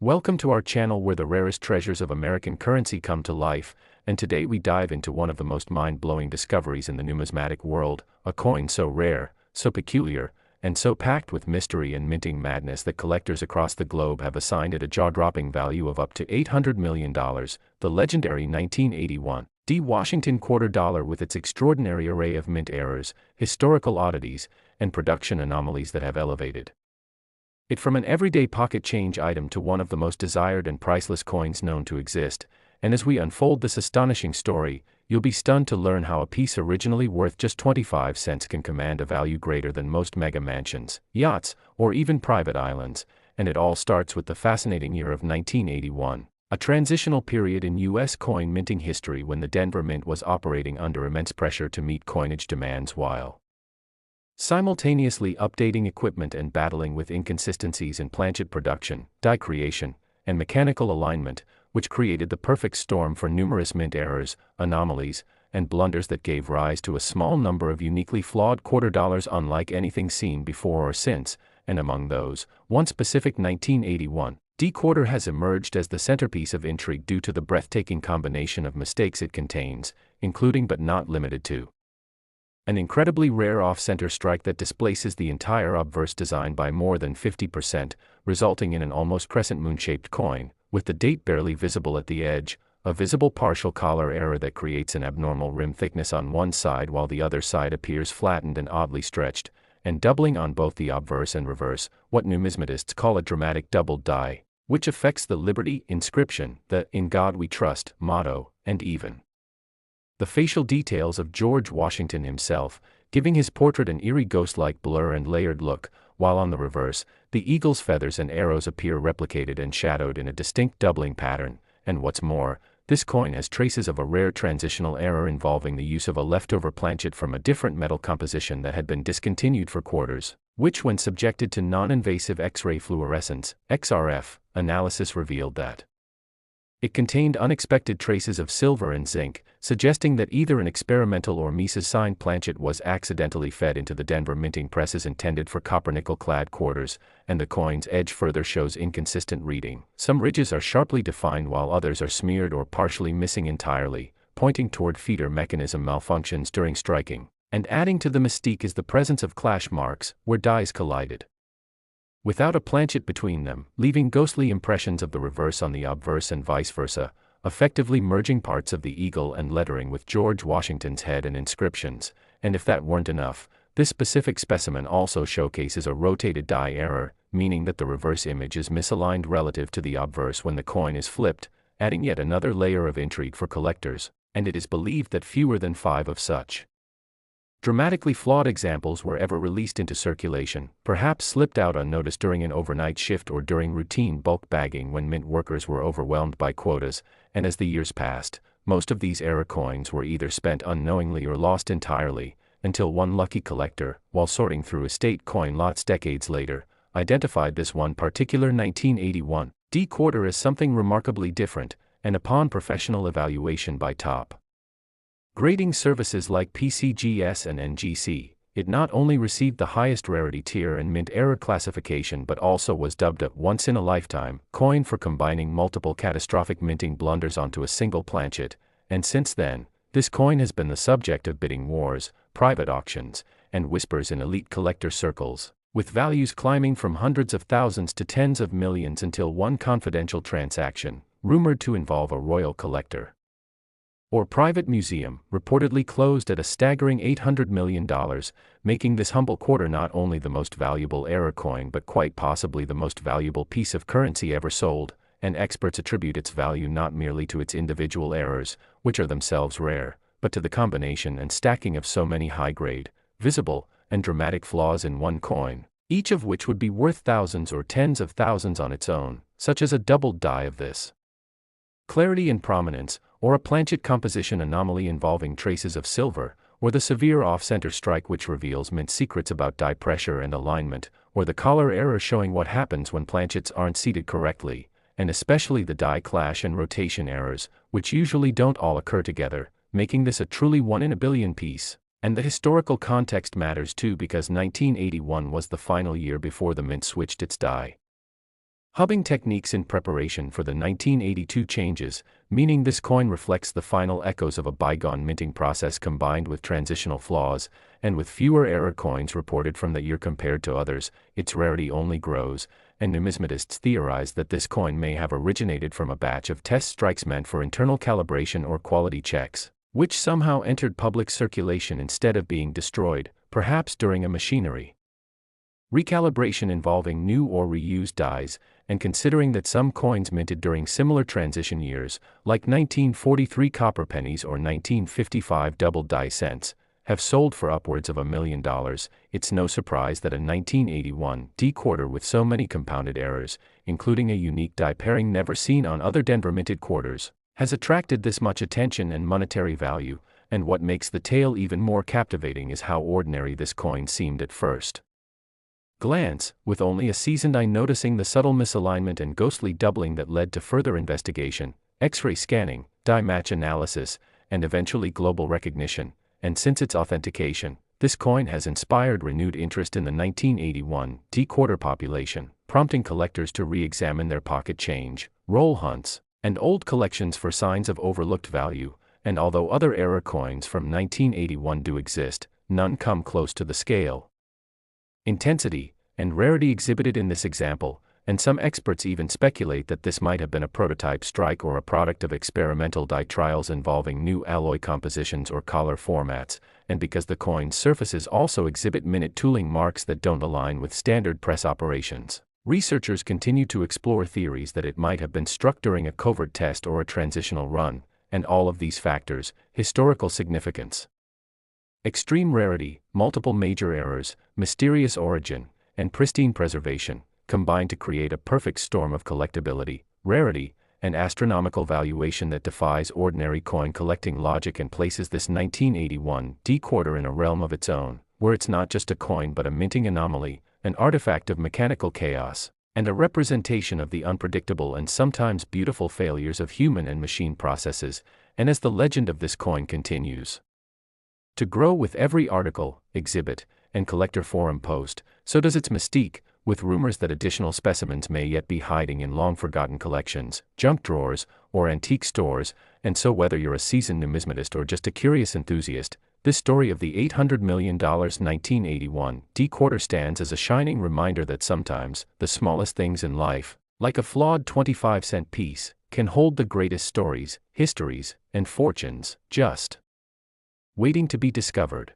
Welcome to our channel where the rarest treasures of American currency come to life, and today we dive into one of the most mind-blowing discoveries in the numismatic world, a coin so rare, so peculiar, and so packed with mystery and minting madness that collectors across the globe have assigned it a jaw-dropping value of up to $800 million, the legendary 1981 Washington quarter dollar with its extraordinary array of mint errors, historical oddities, and production anomalies that have elevated it from an everyday pocket change item to one of the most desired and priceless coins known to exist. And as we unfold this astonishing story, you'll be stunned to learn how a piece originally worth just 25 cents can command a value greater than most mega mansions, yachts, or even private islands. And it all starts with the fascinating year of 1981, a transitional period in U.S. coin minting history when the Denver Mint was operating under immense pressure to meet coinage demands while simultaneously updating equipment and battling with inconsistencies in planchet production, die creation, and mechanical alignment, which created the perfect storm for numerous mint errors, anomalies, and blunders that gave rise to a small number of uniquely flawed quarter dollars unlike anything seen before or since. And among those, one specific 1981 quarter has emerged as the centerpiece of intrigue due to the breathtaking combination of mistakes it contains, including but not limited to an incredibly rare off-center strike that displaces the entire obverse design by more than 50%, resulting in an almost crescent moon-shaped coin, with the date barely visible at the edge, a visible partial collar error that creates an abnormal rim thickness on one side while the other side appears flattened and oddly stretched, and doubling on both the obverse and reverse, what numismatists call a dramatic doubled die, which affects the Liberty inscription, the "In God We Trust" motto, and even the facial details of George Washington himself, giving his portrait an eerie ghost-like blur and layered look, while on the reverse, the eagle's feathers and arrows appear replicated and shadowed in a distinct doubling pattern. And what's more, this coin has traces of a rare transitional error involving the use of a leftover planchet from a different metal composition that had been discontinued for quarters, which when subjected to non-invasive X-ray fluorescence, XRF, analysis revealed that it contained unexpected traces of silver and zinc, suggesting that either an experimental or Mises-signed planchet was accidentally fed into the Denver minting presses intended for copper-nickel-clad quarters, and the coin's edge further shows inconsistent reading. Some ridges are sharply defined while others are smeared or partially missing entirely, pointing toward feeder mechanism malfunctions during striking. And adding to the mystique is the presence of clash marks, where dies collided without a planchet between them, leaving ghostly impressions of the reverse on the obverse and vice versa, effectively merging parts of the eagle and lettering with George Washington's head and inscriptions. And if that weren't enough, this specific specimen also showcases a rotated die error, meaning that the reverse image is misaligned relative to the obverse when the coin is flipped, adding yet another layer of intrigue for collectors. And it is believed that fewer than 5 of such dramatically flawed examples were ever released into circulation, perhaps slipped out unnoticed during an overnight shift or during routine bulk bagging when mint workers were overwhelmed by quotas. And as the years passed, most of these error coins were either spent unknowingly or lost entirely, until one lucky collector, while sorting through estate coin lots decades later, identified this one particular 1981 quarter as something remarkably different, and upon professional evaluation by top grading services like PCGS and NGC, it not only received the highest rarity tier and mint error classification but also was dubbed a once-in-a-lifetime coin for combining multiple catastrophic minting blunders onto a single planchet. And since then, this coin has been the subject of bidding wars, private auctions, and whispers in elite collector circles, with values climbing from hundreds of thousands to tens of millions until one confidential transaction, rumored to involve a royal collector or private museum, reportedly closed at a staggering $800 million, making this humble quarter not only the most valuable error coin but quite possibly the most valuable piece of currency ever sold. And experts attribute its value not merely to its individual errors, which are themselves rare, but to the combination and stacking of so many high-grade, visible, and dramatic flaws in one coin, each of which would be worth thousands or tens of thousands on its own, such as a doubled die of this clarity and prominence, or a planchet composition anomaly involving traces of silver, or the severe off-center strike which reveals mint secrets about die pressure and alignment, or the collar error showing what happens when planchets aren't seated correctly, and especially the die clash and rotation errors, which usually don't all occur together, making this a truly one-in-a-billion piece. And the historical context matters too because 1981 was the final year before the mint switched its die Hubbing techniques in preparation for the 1982 changes, meaning this coin reflects the final echoes of a bygone minting process combined with transitional flaws, and with fewer error coins reported from the year compared to others, its rarity only grows, and numismatists theorize that this coin may have originated from a batch of test strikes meant for internal calibration or quality checks, which somehow entered public circulation instead of being destroyed, perhaps during a machinery recalibration involving new or reused dies, and considering that some coins minted during similar transition years, like 1943 copper pennies or 1955 double die cents, have sold for upwards of $1 million, it's no surprise that a 1981 D-quarter with so many compounded errors, including a unique die pairing never seen on other Denver minted quarters, has attracted this much attention and monetary value, and what makes the tale even more captivating is how ordinary this coin seemed at first glance, with only a seasoned eye noticing the subtle misalignment and ghostly doubling that led to further investigation, X-ray scanning, die match analysis, and eventually global recognition. And since its authentication, this coin has inspired renewed interest in the 1981 D-quarter population, prompting collectors to re-examine their pocket change, roll hunts, and old collections for signs of overlooked value. And although other era coins from 1981 do exist, none come close to the scale, intensity, and rarity exhibited in this example, and some experts even speculate that this might have been a prototype strike or a product of experimental die trials involving new alloy compositions or collar formats, and because the coin's surfaces also exhibit minute tooling marks that don't align with standard press operations. Researchers continue to explore theories that it might have been struck during a covert test or a transitional run, and all of these factors, historical significance, extreme rarity, multiple major errors, mysterious origin, and pristine preservation, combine to create a perfect storm of collectability, rarity, and astronomical valuation that defies ordinary coin collecting logic and places this 1981 D-quarter in a realm of its own, where it's not just a coin but a minting anomaly, an artifact of mechanical chaos, and a representation of the unpredictable and sometimes beautiful failures of human and machine processes. And as the legend of this coin continues to grow with every article, exhibit, and collector forum post, so does its mystique, with rumors that additional specimens may yet be hiding in long-forgotten collections, junk drawers, or antique stores. And so whether you're a seasoned numismatist or just a curious enthusiast, this story of the $800 million 1981 D-quarter stands as a shining reminder that sometimes, the smallest things in life, like a flawed 25-cent piece, can hold the greatest stories, histories, and fortunes, just waiting to be discovered.